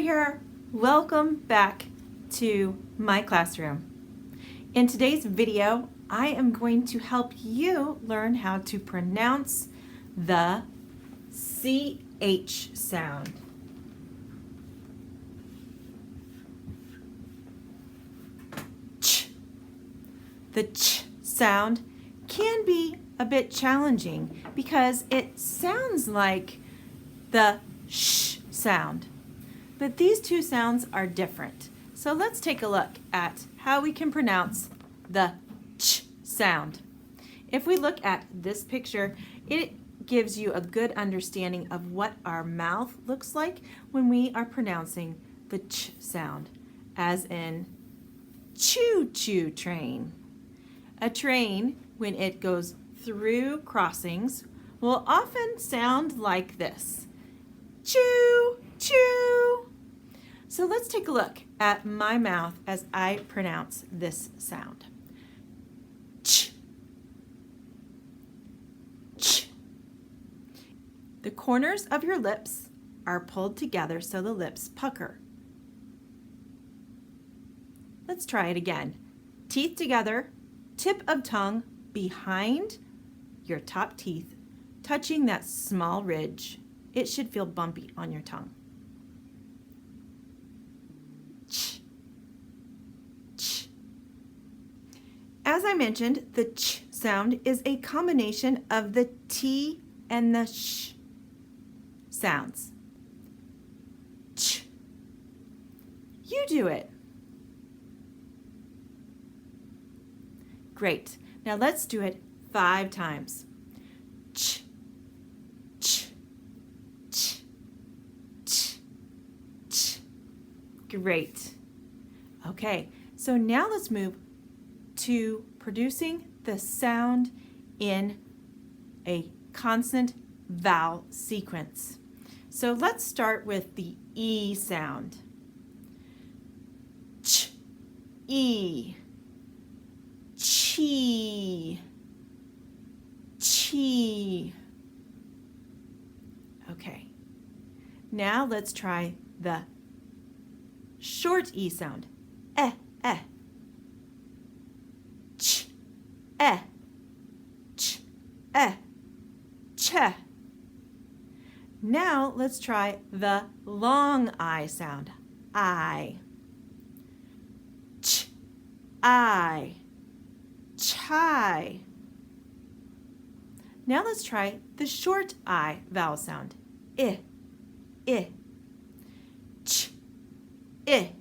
here. Welcome back to my classroom. In today's video, I am going to help you learn how to pronounce the CH sound. Ch. The ch sound can be a bit challenging because it sounds like the sh sound. But these two sounds are different. So let's take a look at how we can pronounce the ch sound. If we look at this picture, it gives you a good understanding of what our mouth looks like when we are pronouncing the ch sound, as in choo-choo train. A train, when it goes through crossings, will often sound like this. Choo, choo. So let's take a look at my mouth as I pronounce this sound. Ch. Ch. The corners of your lips are pulled together so the lips pucker. Let's try it again. Teeth together, tip of tongue behind your top teeth, touching that small ridge. It should feel bumpy on your tongue. Ch. Ch. As I mentioned, the ch sound is a combination of the t and the sh sounds. Ch. You do it. Great. Now let's do it 5 times. Ch. Ch. Ch. Ch. Ch. Great. Okay, so now let's move to producing the sound in a consonant vowel sequence. So let's start with the E sound. Ch, E, chi, chi. Okay, now let's try the short E sound. Eh, eh. Ch, eh. Ch, eh. Ch. Now let's try the long I sound. I. Ch, I. Chai. Now let's try the short I vowel sound. I, I. Ch, I.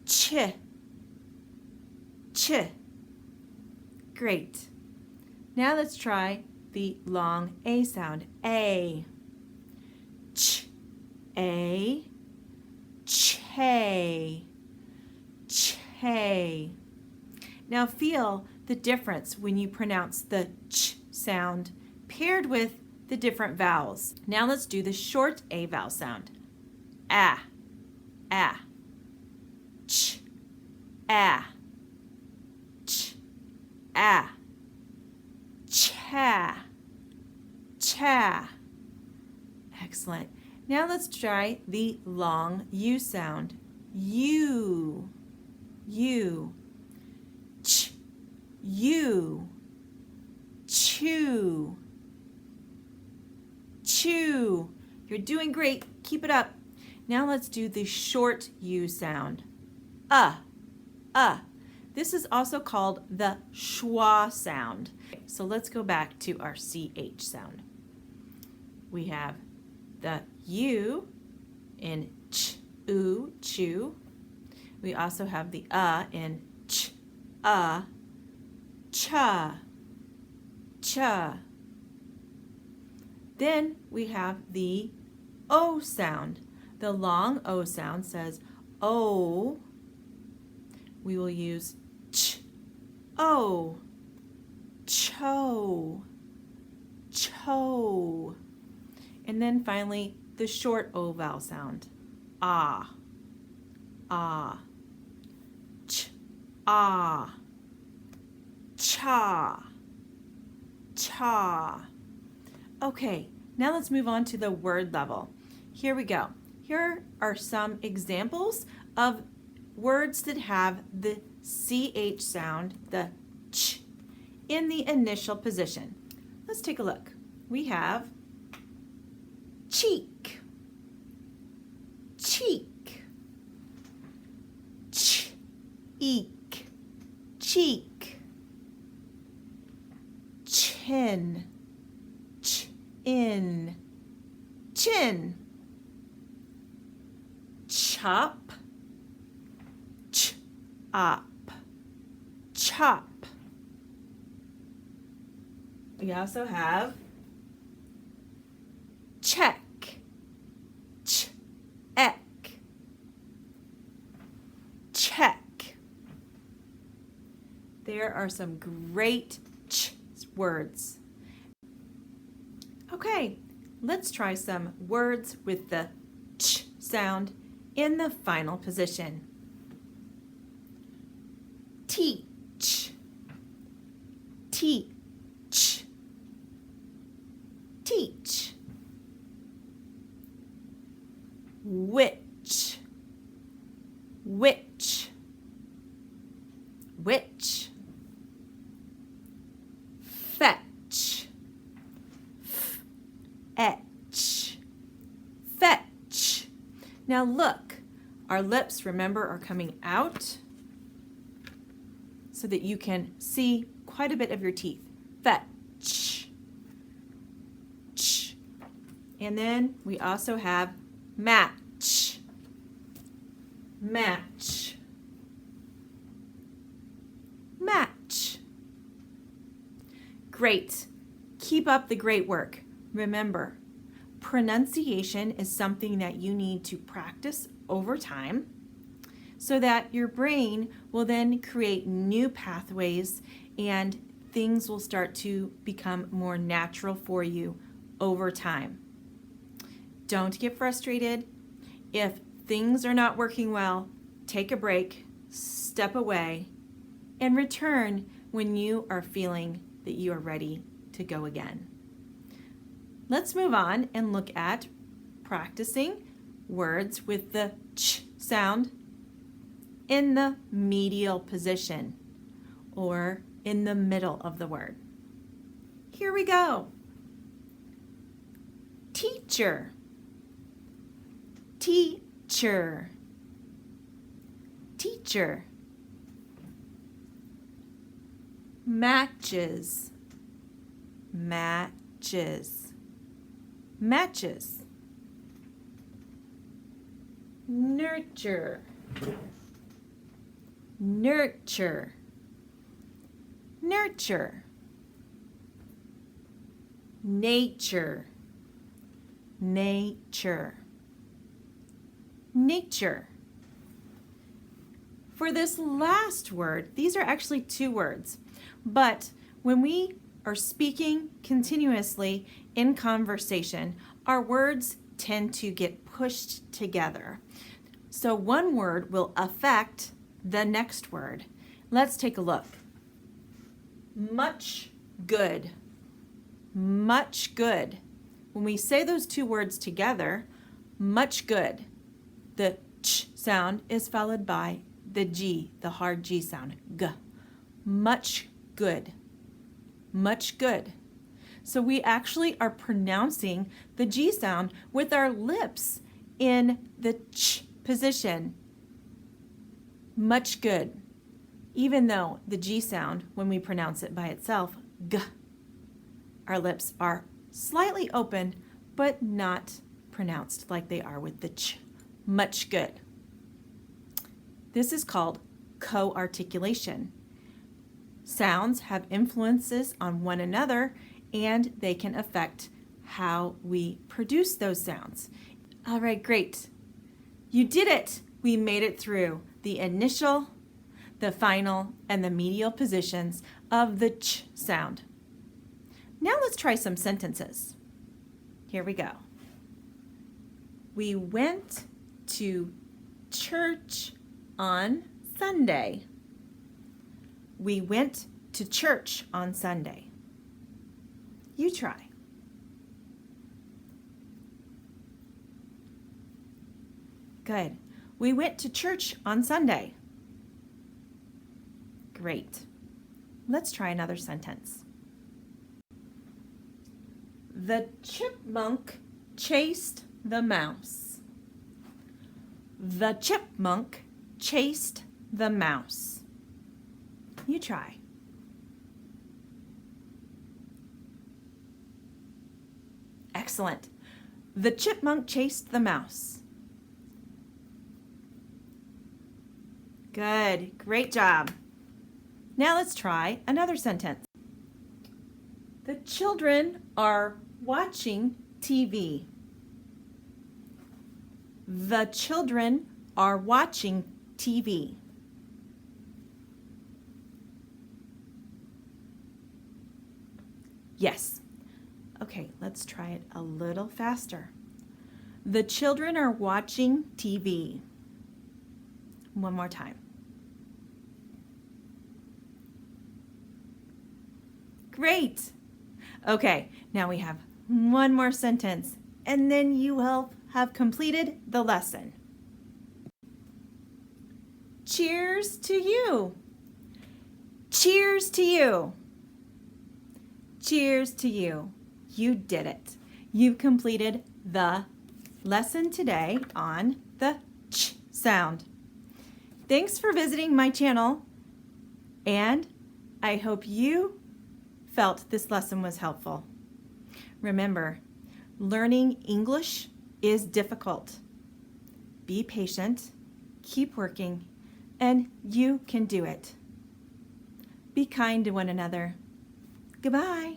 Ch, ch. Great. Now let's try the long A sound. A. Ch, A. Che. Che. Now feel the difference when you pronounce the ch sound paired with the different vowels. Now let's do the short A vowel sound. Ah, ah. Ch, ah. Ch, ah. Cha, cha. Excellent. Now let's try the long U sound. U, U. Ch, you, chew, chew. You're doing great. Keep it up. Now let's do the short U sound. This is also called the schwa sound. So let's go back to our CH sound. We have the U in ch, oo, chew. We also have the in ch, cha, cha. Then we have the O sound. The long O sound says O. We will use ch, o, cho, cho. And then finally, the short O vowel sound. Ah, ah, ch, ah, cha, cha. Okay, now let's move on to the word level. Here we go. Here are some examples of words that have the CH sound, the ch, in the initial position. Let's take a look. We have cheek, cheek, eek, cheek, chin, in, chin, chop, up, chop. We also have check, ek, check. There are some great ch words. Okay, let's try some words with the ch sound in the final position. Teach, teach, teach. Which, which, which. Fetch, etch, fetch. Now look, our lips, remember, are coming out so that you can see quite a bit of your teeth. Fetch, ch. And then we also have match, match, match. Great. Keep up the great work. Remember, pronunciation is something that you need to practice over time so that your brain will then create new pathways and things will start to become more natural for you over time. Don't get frustrated. If things are not working well, take a break, step away, and return when you are feeling that you are ready to go again. Let's move on and look at practicing words with the ch sound in the medial position or in the middle of the word. Here we go. Teacher, teacher, teacher. Matches, matches, matches. Nurture, nurture, nurture. Nature, nature, nature. For this last word, these are actually two words, but when we are speaking continuously in conversation, our words tend to get pushed together. So one word will affect the next word. Let's take a look. Much good, much good. When we say those two words together, much good, the ch sound is followed by the G, the hard G sound, g. Much good, much good. So we actually are pronouncing the G sound with our lips in the ch position. Much good. Even though the G sound, when we pronounce it by itself, g, our lips are slightly open, but not pronounced like they are with the ch. Much good. This is called co-articulation. Sounds have influences on one another, and they can affect how we produce those sounds. All right, great. You did it. We made it through the initial, the final, and the medial positions of the ch sound. Now let's try some sentences. Here we go. We went to church on Sunday. We went to church on Sunday. You try. Good. We went to church on Sunday. Great. Let's try another sentence. The chipmunk chased the mouse. The chipmunk chased the mouse. You try. Excellent. The chipmunk chased the mouse. Good. Great job. Now let's try another sentence. The children are watching TV. The children are watching TV. Yes. Okay, let's try it a little faster. The children are watching TV. One more time. Great. Okay, now we have one more sentence, and then you will have completed the lesson. Cheers to you. Cheers to you. Cheers to you. You did it. You completed the lesson today on the ch sound. Thanks for visiting my channel, and I hope you felt this lesson was helpful. Remember, learning English is difficult. Be patient, keep working, and you can do it. Be kind to one another. Goodbye.